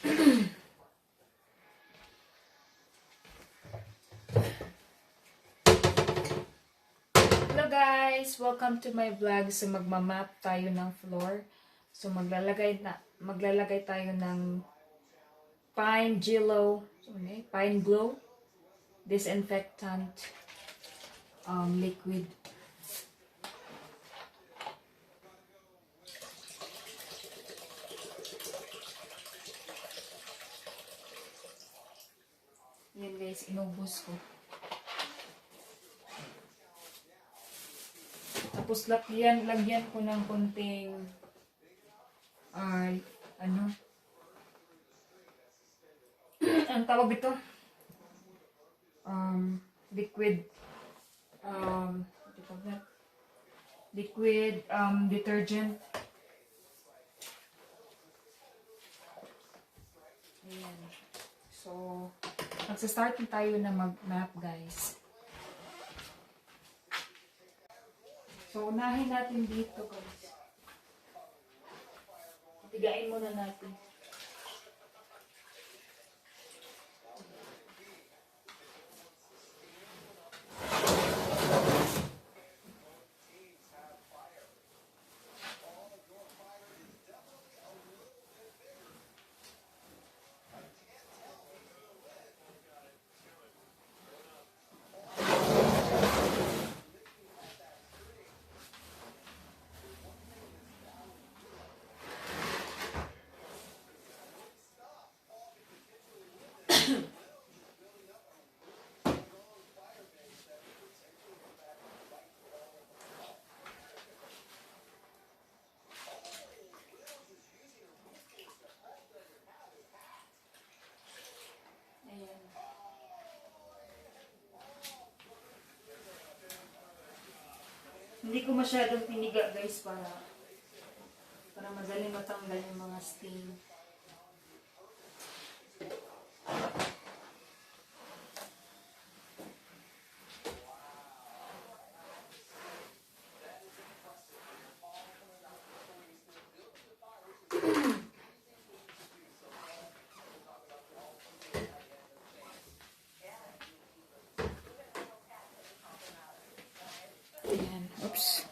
Hello guys! Welcome to my vlog. So magmamap tayo ng floor. So maglalagay tayo ng pine glow disinfectant liquid. Yan guys, inubos ko. Tapos lagyan ko ng konting ang tawag ito? Liquid detergent. Ayan. So, magsa-start na tayo na mag-map, guys. So, unahin natin dito, guys. Tigain muna natin. Hindi ko masyadong piniga guys para madali matanggal yung mga stain. Oops.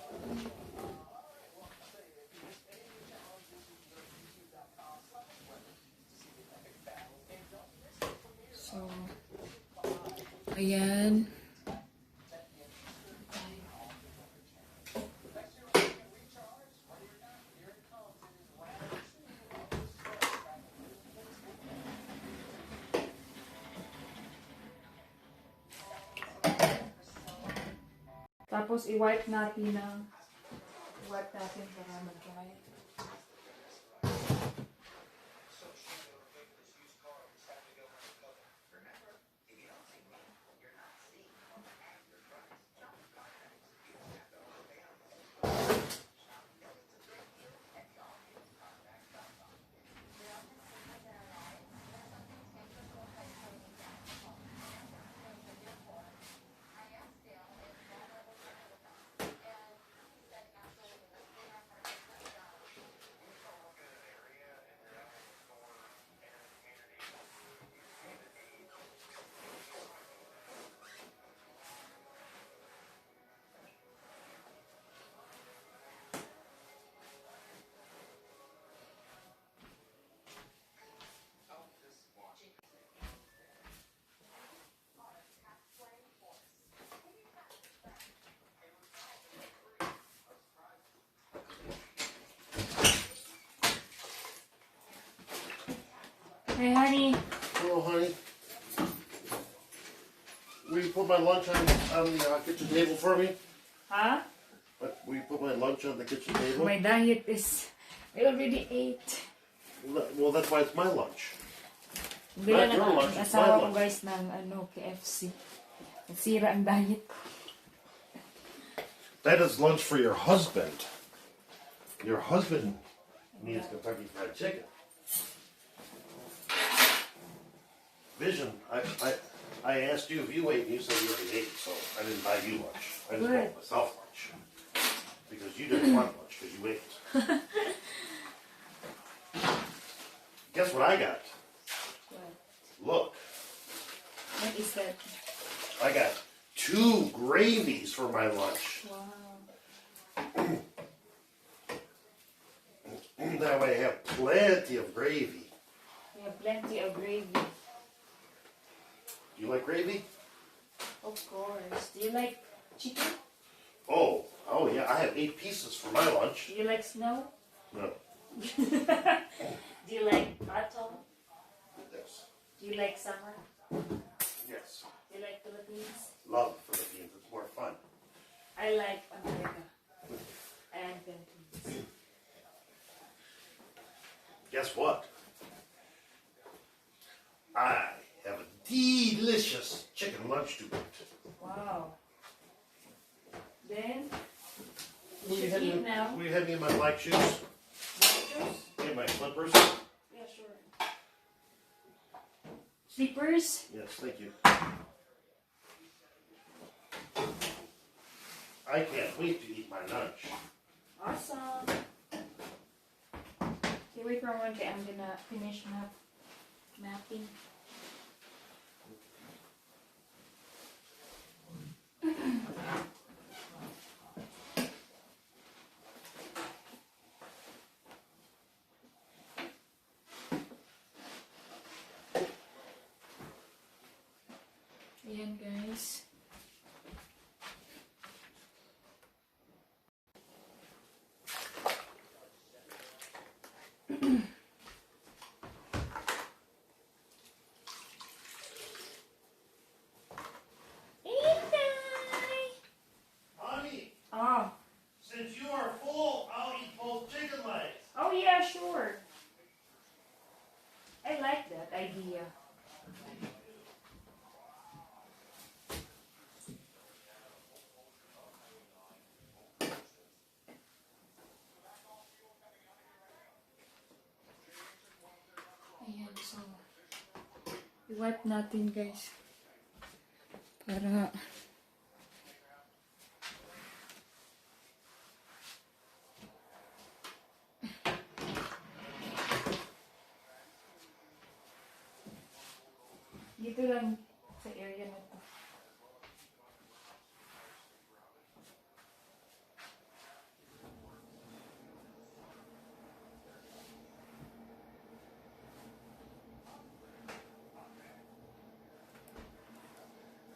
So, ayan. Tapos, i-wipe natin para mag-dry. Hey, honey. Hello, honey. Will you put my lunch on the kitchen table for me? Huh? Will you put my lunch on the kitchen table? My diet is... I already ate. Well, that's why it's my lunch. Bila Not your na lunch, it's asawa my ko lunch. guys ng KFC. Nagsira ang diet ko. That is lunch for your husband. Your husband needs Kentucky Fried Chicken. Vision, I asked you if you ate, and you said you already ate, so I didn't buy you lunch. I just bought myself lunch. Because you didn't want lunch, because you ate. Guess what I got? Look, What is that? I got 2 gravies for my lunch. Wow. That way I have plenty of gravy. We have plenty of gravy. You like gravy? Of course. Do you like chicken? Oh yeah, I have 8 pieces for my lunch. Do you like snow? No. Do you like autumn? Yes. Do you like summer? Yes. Do you like Philippines? Love Philippines. It's more fun. I like America and Philippines. Guess what? I have a delicious chicken lunch to eat. Wow. Then, Will you should eat now. Will you have me in my black shoes? Slippers? And my slippers? Yeah, sure. Slippers? Yes, thank you. I can't wait to eat my lunch. Awesome. Okay, wait for a moment. I'm gonna finish mapping. Ayan guys. Honey, Oh. since you are full, I'll eat both chicken legs. Oh yeah, sure. I like that idea. Ayan, so i-wipe natin guys. Para dito lang sa area na to.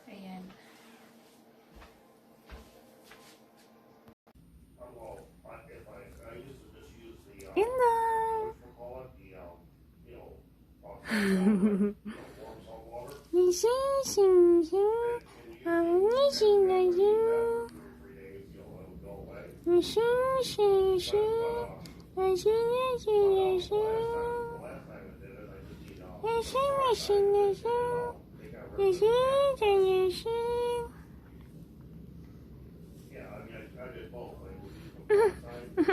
Ayan. Well, I used to just use the, Inday! what you call it, the, warm salt water. And you yeah, I mean, I did both. Like, we used the side, Steve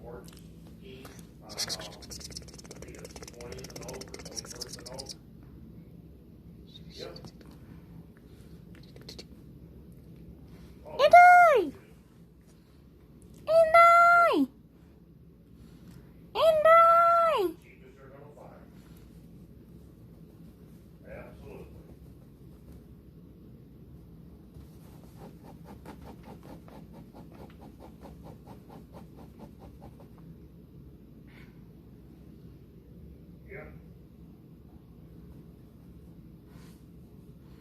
works, I think it's 20th and Oak or 21st and Oak. Yep. Oh, cheapest you're gonna find. Absolutely. Yep.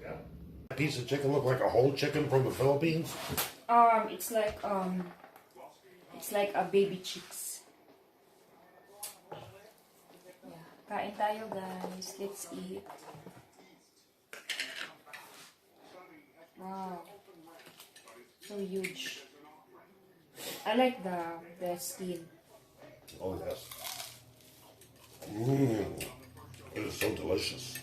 Yep. A piece of chicken look like a whole chicken from the Philippines? It's like a baby chicks. Yeah. Kain tayo guys. Let's eat. Wow. So huge. I like the skin. Oh, yes. Mmm. It is so delicious.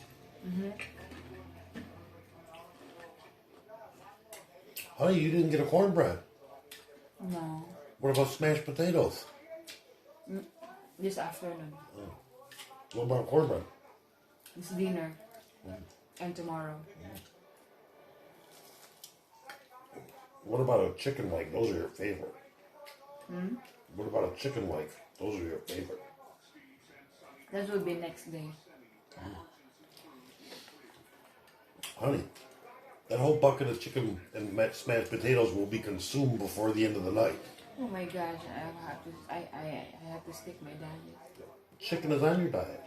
Honey, you didn't get a cornbread. No. What about smashed potatoes? This afternoon. What about cornbread? It's dinner. And tomorrow. What about a chicken leg? Those are your favorite. Hmm? What about a chicken leg? Those are your favorite. That will be next day. Honey, that whole bucket of chicken and smashed potatoes will be consumed before the end of the night. Oh my gosh, I have to stick my diet. Chicken is on your diet.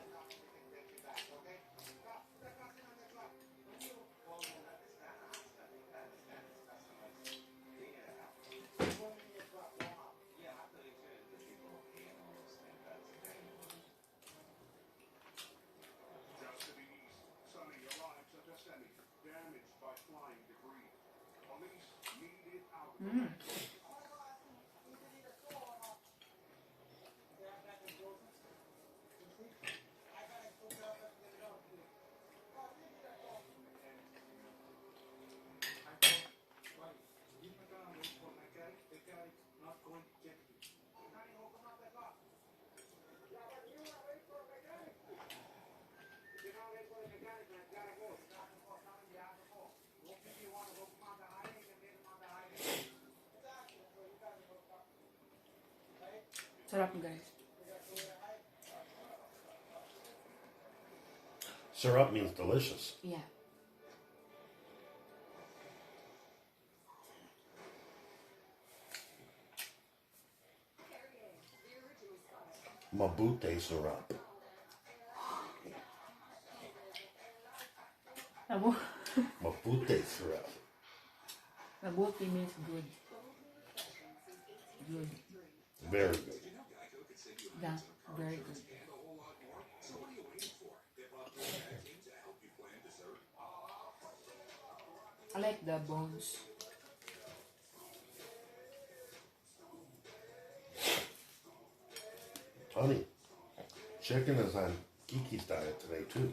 Mm. Sarap guys. Syrup means delicious. Yeah. Mabute syrup. Mabute syrup. Mabuti means good. Good. Very good. Yeah, very good. I like the bones. Honey, chicken is on Kiki's diet today too.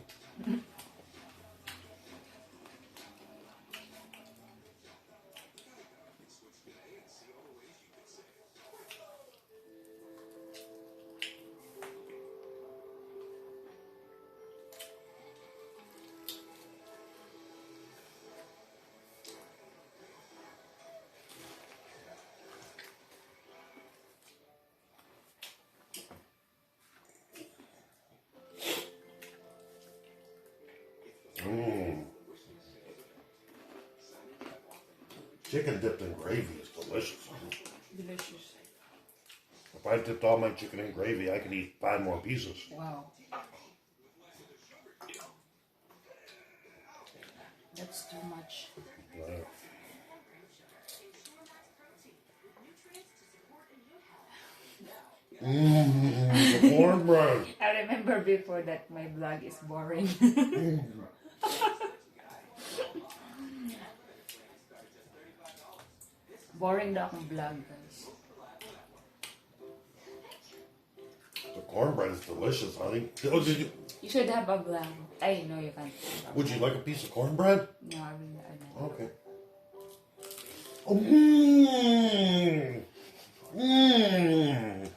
Mmm. Chicken dipped in gravy is delicious. Delicious. If I dipped all my chicken in gravy, I could eat 5 more pieces. Wow. That's too much. Mmm, the cornbread. I remember before that my vlog is boring. Boring daw akong vlog guys. The cornbread is delicious, honey. Oh, You should have a vlog. I know you can't. would you like a piece of cornbread? No, I don't. Okay. Oh, mmm. Mmm.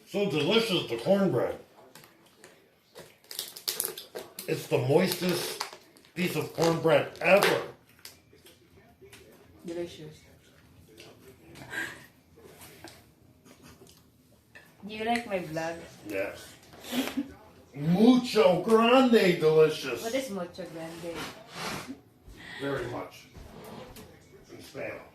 So delicious, the cornbread. It's the moistest piece of cornbread ever. Delicious. Do you like my vlog? Yes. Mucho grande delicious. What is mucho grande? Very much. In Spanish.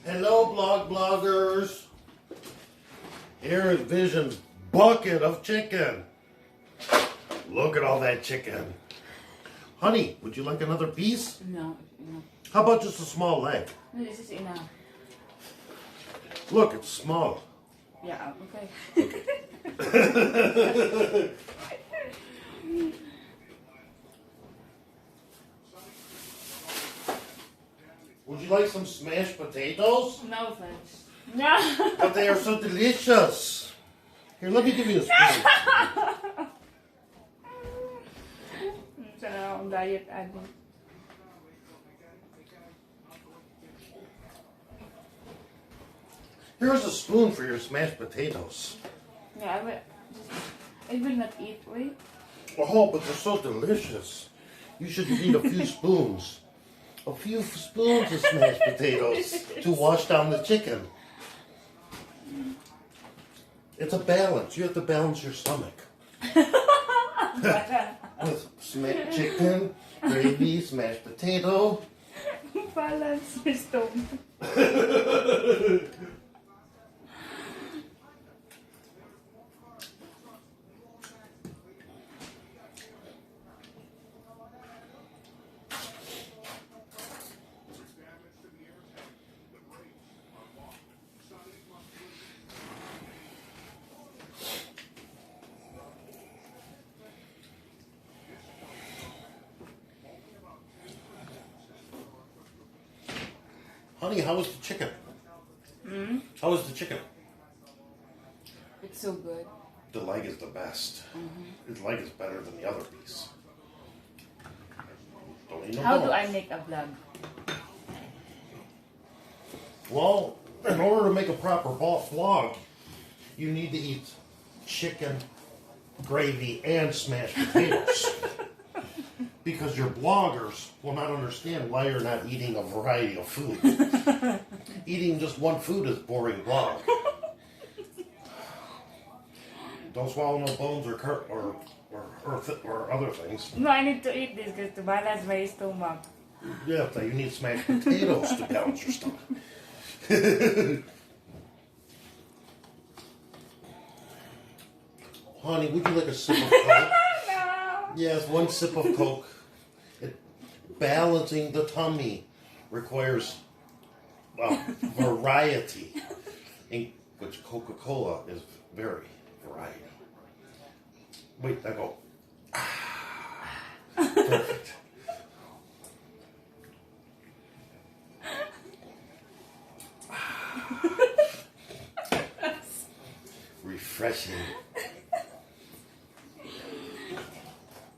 Hello, bloggers. Here is Vision's bucket of chicken. Look at all that chicken. Honey, would you like another piece? No, no. How about just a small leg? No, this is enough. Look, it's small. Yeah, okay. Would you like some smashed potatoes? No thanks. No. But they are so delicious. Here, let me give you a spoon. Sana akong diet addict. Here's a spoon for your smashed potatoes. Yeah, I will not eat, wait. Oh, but they're so delicious. You should eat a few spoons. A few spoons of smashed potatoes to wash down the chicken. It's a balance. You have to balance your stomach. With smashed chicken, gravy, smashed potato. Balance my stomach. Honey, how was the chicken? How was the chicken? It's so good. The leg is the best. The leg is better than the other piece. Don't eat no How do bones. I make a vlog? Well, in order to make a proper vlog, you need to eat chicken, gravy, and smashed potatoes. Because your bloggers will not understand why you're not eating a variety of food. Eating just one food is boring blog. Don't swallow no bones or other things. No, I need to eat this because to balance my stomach. Yeah, you need smashed potatoes to balance your stomach. Honey, would you like a sip of Coke? No. Yes, one sip of Coke. Balancing the tummy requires variety, in which Coca-Cola is very variety. Wait, I go. Perfect. Refreshing.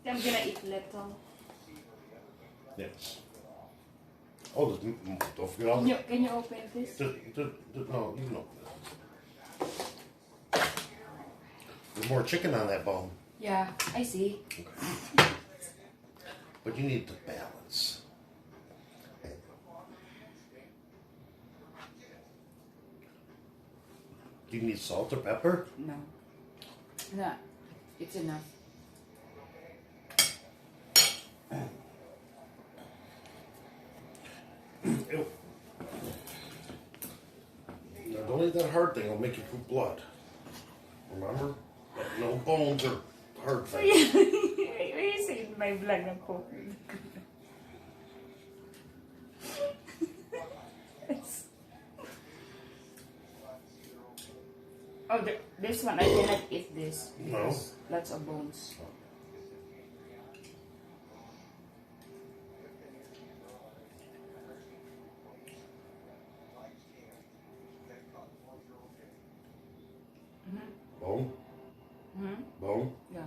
I'm gonna eat little. Yes. Oh, don't forget all the... Can you open this? No, you know. There's more chicken on that bone. Yeah, I see. Okay. But you need to balance. Do you need salt or pepper? No. No. It's enough. Ew. Now, don't eat that hard thing, it'll make you poop blood. Remember? No bones or hard things. What you say in my vlog na po? Oh, this one, I cannot eat this. No. Lots of bones. Bone? Bone? Yeah.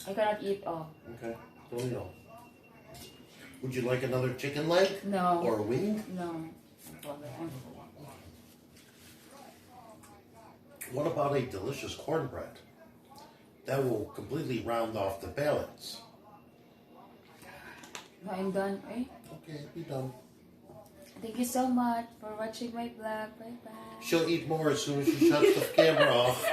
I cannot eat all. Okay. Don't eat all. Would you like another chicken leg? No. Or a wing? No. I'm full. What about a delicious cornbread? That will completely round off the balance. No, I'm done. Eh? Okay, be done. Thank you so much for watching my vlog. Bye bye. She'll eat more as soon as she shuts the camera off.